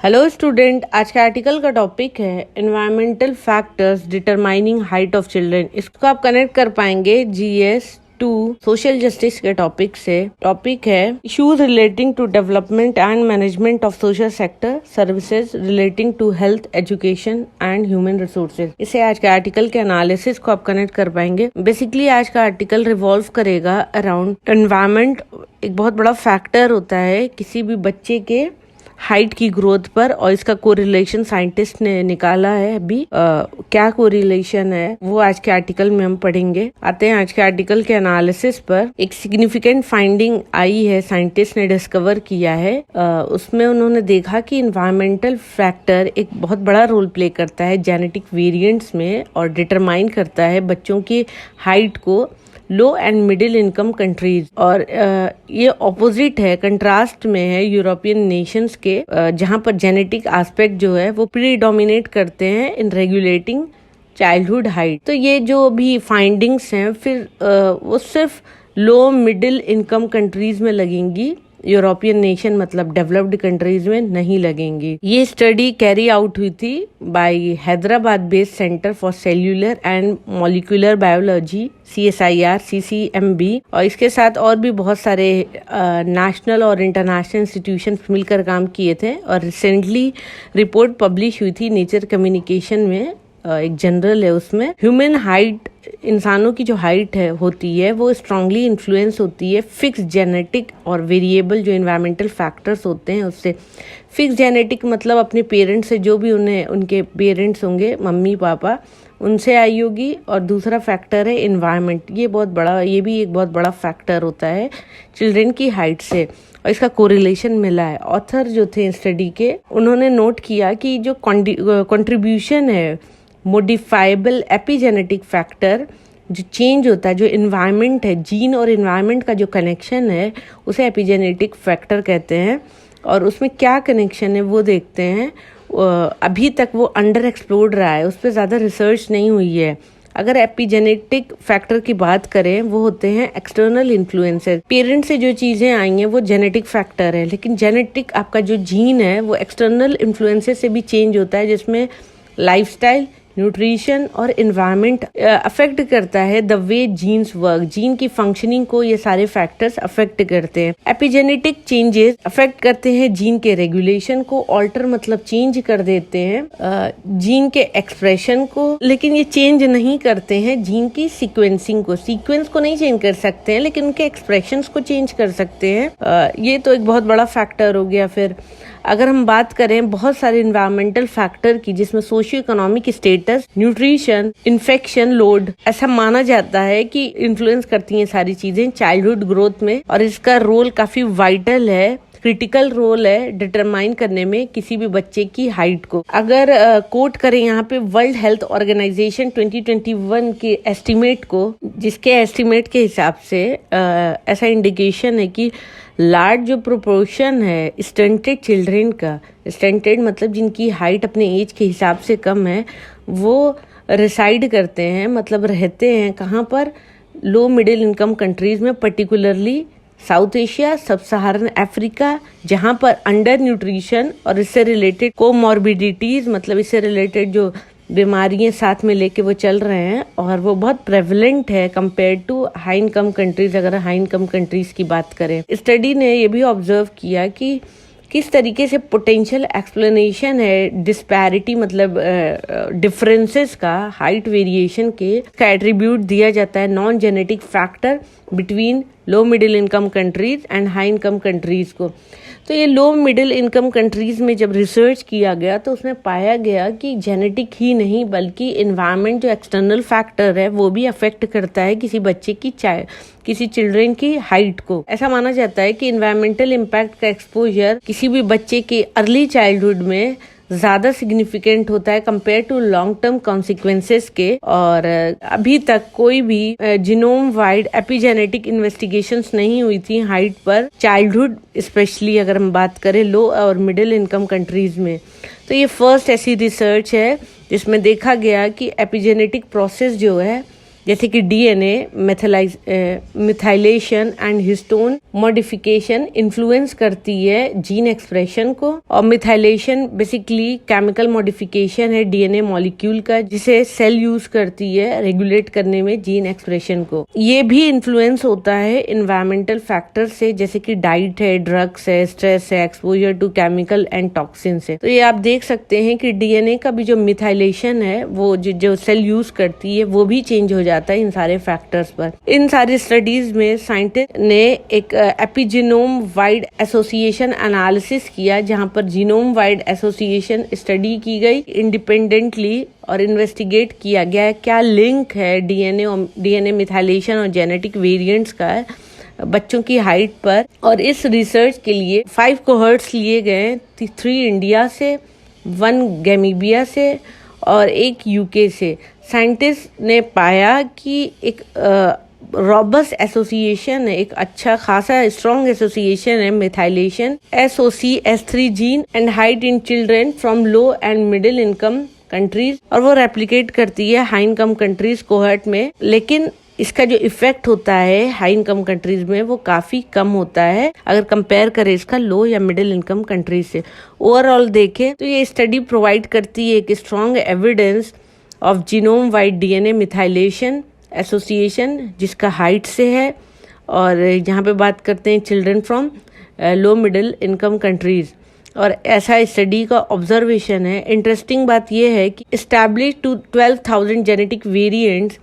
Hello student, आज का article का टॉपिक है environmental factors determining height of children. इसको आप कनेक्ट कर पाएंगे जीएस टू सोशल जस्टिस के टॉपिक से। टॉपिक है issues relating to development and management of social sector services relating to health, education and human resources. इसे आज के आर्टिकल के एनालिसिस को आप कनेक्ट कर पाएंगे। बेसिकली आज का आर्टिकल रिवॉल्व करेगा अराउंड एनवायरमेंट। एक बहुत बड़ा फैक्टर होता है किसी भी बच्चे के हाइट की ग्रोथ पर, और इसका कोरिलेशन साइंटिस्ट ने निकाला है। अभी क्या कोरिलेशन है वो आज के आर्टिकल में हम पढ़ेंगे। आते हैं आज के आर्टिकल के एनालिसिस पर। एक सिग्निफिकेंट फाइंडिंग आई है, साइंटिस्ट ने डिस्कवर किया है। उसमें उन्होंने देखा कि इन्वायरमेंटल फैक्टर एक बहुत बड़ा रोल प्ले करता है जेनेटिक वेरिएंट्स में और डिटरमाइन करता है बच्चों की हाइट को लो एंड मिडिल इनकम कंट्रीज। और ये ऑपोजिट है, कंट्रास्ट में है यूरोपियन नेशंस के, जहां पर जेनेटिक एस्पेक्ट जो है वो प्रीडोमिनेट करते हैं इन रेगुलेटिंग चाइल्डहुड हाइट। तो ये जो भी फाइंडिंग्स हैं फिर वो सिर्फ लो मिडिल इनकम कंट्रीज में लगेंगी, यूरोपियन नेशन मतलब डेवलप्ड कंट्रीज में नहीं लगेंगी। ये स्टडी कैरी आउट हुई थी by Hyderabad based centre for cellular and molecular biology CSIR CCMB, और इसके साथ और भी बहुत सारे नेशनल और इंटरनेशनल इंस्टीट्यूशंस मिलकर काम किए थे। और रिसेंटली रिपोर्ट पब्लिश हुई थी नेचर कम्युनिकेशन में, एक जनरल है। उसमें ह्यूमन हाइट, इंसानों की जो हाइट है होती है वो स्ट्रांगली इन्फ्लुएंस होती है फिक्स जेनेटिक और वेरिएबल जो एनवायरमेंटल फैक्टर्स होते हैं उससे। फिक्स जेनेटिक मतलब अपने पेरेंट्स से, जो भी उनके पेरेंट्स होंगे, मम्मी पापा, उनसे आई होगी। और दूसरा फैक्टर है एनवायरनमेंट। ये भी एक बहुत बड़ा फैक्टर होता है चिल्ड्रन की हाइट से, और इसका कोरिलेशन मिला है। ऑथर जो थे स्टडी के, उन्होंने नोट किया कि जो कंट्रीब्यूशन है मॉडिफाइबल एपिजेनेटिक फैक्टर, जो चेंज होता है, जो इन्वायरमेंट है, जीन और इन्वायरमेंट का जो कनेक्शन है उसे एपिजेनेटिक फैक्टर कहते हैं। और उसमें क्या कनेक्शन है वो देखते हैं। अभी तक वो अंडर एक्सप्लोर्ड रहा है, उस पर ज़्यादा रिसर्च नहीं हुई है। अगर एपिजेनेटिक फैक्टर की बात करें, वो होते हैं एक्सटर्नल इन्फ्लुएंसर। पेरेंट्स से जो चीज़ें आई हैं वो जेनेटिक फैक्टर है, लेकिन जेनेटिक आपका जो जीन है वो एक्सटर्नल इन्फ्लुएंसर से भी चेंज होता है, जिसमें लाइफस्टाइल, न्यूट्रिशन और इन्वायरमेंट अफेक्ट करता है the way genes work. Gene की फंक्शनिंग को ये सारे फैक्टर्स अफेक्ट करते हैं। एपिजेनेटिक चेंजेस अफेक्ट करते हैं जीन के रेगुलेशन को, ऑल्टर मतलब चेंज कर देते हैं जीन के एक्सप्रेशन को, लेकिन ये चेंज नहीं करते हैं जीन की सीक्वेंसिंग को। सीक्वेंस को नहीं चेंज कर सकते हैं, लेकिन उनके एक्सप्रेशंस को चेंज कर सकते हैं। ये तो एक बहुत बड़ा फैक्टर हो गया। फिर अगर हम बात करें बहुत सारे इन्वायरमेंटल फैक्टर की, जिसमें socio economic status, nutrition, infection load, ऐसा माना जाता है कि इन्फ्लुएंस करती हैं सारी चीजें चाइल्डहुड ग्रोथ में। और इसका रोल काफी वाइटल है, क्रिटिकल रोल है डिटरमाइन करने में किसी भी बच्चे की हाइट को। अगर कोट करें यहाँ पे वर्ल्ड हेल्थ ऑर्गेनाइजेशन 2021 के एस्टिमेट को, जिसके एस्टिमेट के हिसाब से ऐसा इंडिकेशन है कि लार्ज जो प्रोपोर्शन है स्टंटेड चिल्ड्रन का, स्टंटेड मतलब जिनकी हाइट अपने एज के हिसाब से कम है, वो रिसाइड करते हैं, मतलब रहते हैं कहाँ पर, लो मिडिल इनकम कंट्रीज में, पर्टिकुलरली साउथ एशिया, सब सहारन अफ्रीका, जहाँ पर अंडर न्यूट्रिशन और इससे रिलेटेड कोमॉर्बिडिटीज, मतलब इससे रिलेटेड जो बीमारियां साथ में लेके वो चल रहे हैं, और वो बहुत प्रेवलेंट है compare to high income countries. अगर हाई इनकम कंट्रीज की बात करें, स्टडी ने ये भी ऑब्जर्व किया कि किस तरीके से पोटेंशियल एक्सप्लेनेशन है डिस्पैरिटी, मतलब डिफरेंसेस का, हाइट वेरिएशन का एट्रीब्यूट दिया जाता है non genetic factor between low middle income countries and high income countries को। तो ये लो मिडिल इनकम कंट्रीज में जब रिसर्च किया गया तो उसमें पाया गया कि जेनेटिक ही नहीं बल्कि इन्वायरमेंट जो एक्सटर्नल फैक्टर है वो भी अफेक्ट करता है किसी बच्चे की, किसी चिल्ड्रन की हाइट को। ऐसा माना जाता है कि इन्वायरमेंटल इम्पैक्ट का एक्सपोजर किसी भी बच्चे के अर्ली चाइल्डहुड में ज्यादा सिग्निफिकेंट होता है compare to long term consequences के। और अभी तक कोई भी जीनोम वाइड एपिजेनेटिक इन्वेस्टिगेशंस नहीं हुई थी हाइट पर, चाइल्डहुड स्पेशली अगर हम बात करें लो और मिडिल इनकम कंट्रीज में। तो ये फर्स्ट ऐसी रिसर्च है जिसमें देखा गया कि एपिजेनेटिक प्रोसेस जो है जैसे कि DNA methylation and histone modification influence करती है जीन एक्सप्रेशन को, और मिथाइलेशन बेसिकली केमिकल मॉडिफिकेशन है डीएनए मॉलिक्यूल का, जिसे सेल यूज करती है रेगुलेट करने में जीन एक्सप्रेशन को। ये भी इन्फ्लुएंस होता है एनवायरमेंटल फैक्टर से, जैसे कि डाइट है, ड्रग्स है, स्ट्रेस है, exposure to chemical and toxin से। तो ये आप देख सकते हैं कि डीएनए का भी जो मिथाइलेशन है, वो जो सेल यूज करती है, वो भी चेंज हो जाता है इन सारे फैक्टर्स पर। इन सारी स्टडीज में साइंटिस्ट ने एक एपिजीनोम वाइड एसोसिएशन एनालिसिस किया, जहां पर जीनोम वाइड एसोसिएशन स्टडी की गई इंडिपेंडेंटली और इन्वेस्टिगेट किया गया क्या लिंक है डीएनए मिथाइलेशन और जेनेटिक वेरिएंट्स का बच्चों की हाइट पर। और इस रिसर्च के लिए 5 कोहर्ट्स लिए गए, 3 इंडिया से, 1 गैमीबिया से और 1 यूके से। साइंटिस्ट ने पाया कि एक रॉबस्ट एसोसिएशन है, एक अच्छा खासा स्ट्रॉन्ग एसोसिएशन है methylation SOC3 gene and height in children from low and middle income countries, और वो रेप्लिकेट करती है हाई इनकम कंट्रीज कोहर्ट में। लेकिन इसका जो इफेक्ट होता है हाई इनकम कंट्रीज में वो काफी कम होता है अगर कंपेयर करें इसका लो या मिडिल इनकम कंट्रीज से। ओवरऑल देखें तो ये स्टडी प्रोवाइड करती है एक strong evidence of genome wide DNA methylation association, जिसका हाइट से है, और यहाँ पे बात करते हैं children from low middle income countries, और ऐसा स्टडी का ऑब्जर्वेशन है। इंटरेस्टिंग बात यह है कि establish to 12,000 genetic variants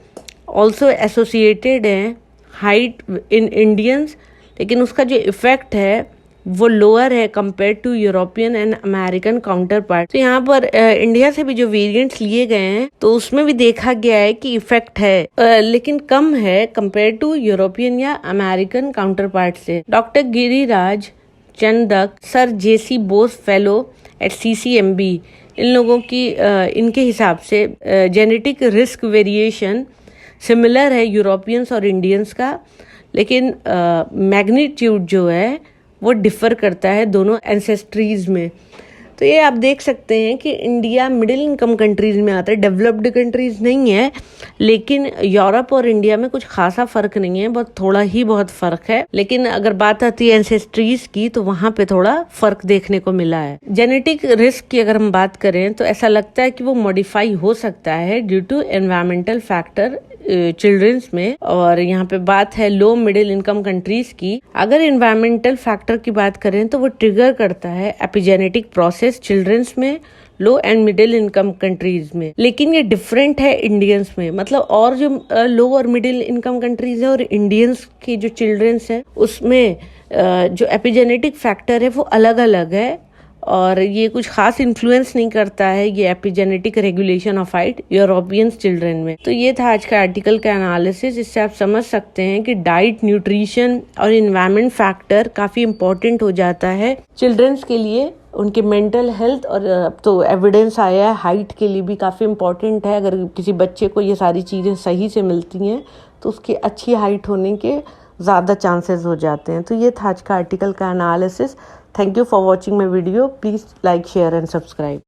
also associated हैं हाइट इन इंडियंस, लेकिन उसका जो इफेक्ट है वो लोअर है compare to European and American counterpart. तो यहाँ पर इंडिया से भी जो वेरिएंट्स लिए गए हैं तो उसमें भी देखा गया है कि इफेक्ट है, लेकिन कम है कंपेयर टू यूरोपियन या अमेरिकन काउंटर पार्ट से। Doctor Giriraj Chandak, sir JC Bose fellow at CCMB, इन लोगों की इनके हिसाब से जेनेटिक रिस्क वेरिएशन सिमिलर है यूरोपियंस और इंडियंस का, लेकिन मैग्नीट्यूड जो है वो डिफर करता है दोनों एंसेस्ट्रीज में। तो ये आप देख सकते हैं कि इंडिया मिडिल इनकम कंट्रीज में आता है, डेवलप्ड कंट्रीज नहीं है, लेकिन यूरोप और इंडिया में कुछ खासा फर्क नहीं है, बहुत थोड़ा ही बहुत फर्क है। लेकिन अगर बात आती है एंसेस्ट्रीज की तो वहां पे थोड़ा फर्क देखने को मिला है। जेनेटिक रिस्क की अगर हम बात करें तो ऐसा लगता है कि वो मॉडिफाई हो सकता है due to environmental factor children's में, और यहाँ पे बात है लो मिडिल इनकम कंट्रीज की। अगर एनवायरमेंटल फैक्टर की बात करें तो वो ट्रिगर करता है एपिजेनेटिक प्रोसेस चिल्ड्रंस में लो एंड मिडिल इनकम कंट्रीज में, लेकिन ये डिफरेंट है इंडियंस में। मतलब और जो लो और मिडिल इनकम कंट्रीज है और इंडियंस की जो चिल्ड्रंस है उसमें जो एपिजेनेटिक फैक्टर है वो अलग अलग है, और ये कुछ खास इन्फ्लुएंस नहीं करता है ये epigenetic regulation of height European children में। तो ये था आज का आर्टिकल का एनालिसिस। इससे आप समझ सकते हैं कि डाइट, न्यूट्रिशन और इन्वायरमेंट फैक्टर काफी इम्पोर्टेंट हो जाता है चिल्ड्रंस के लिए, उनके मेंटल हेल्थ, और अब तो एविडेंस आया है हाइट के लिए भी काफी इम्पोर्टेंट है। अगर किसी बच्चे को ये सारी चीजें सही से मिलती हैं तो उसकी अच्छी हाइट होने के ज़्यादा चांसेस हो जाते हैं। तो ये था आज का आर्टिकल का analysis. Thank you for watching my video. Please like, share and subscribe.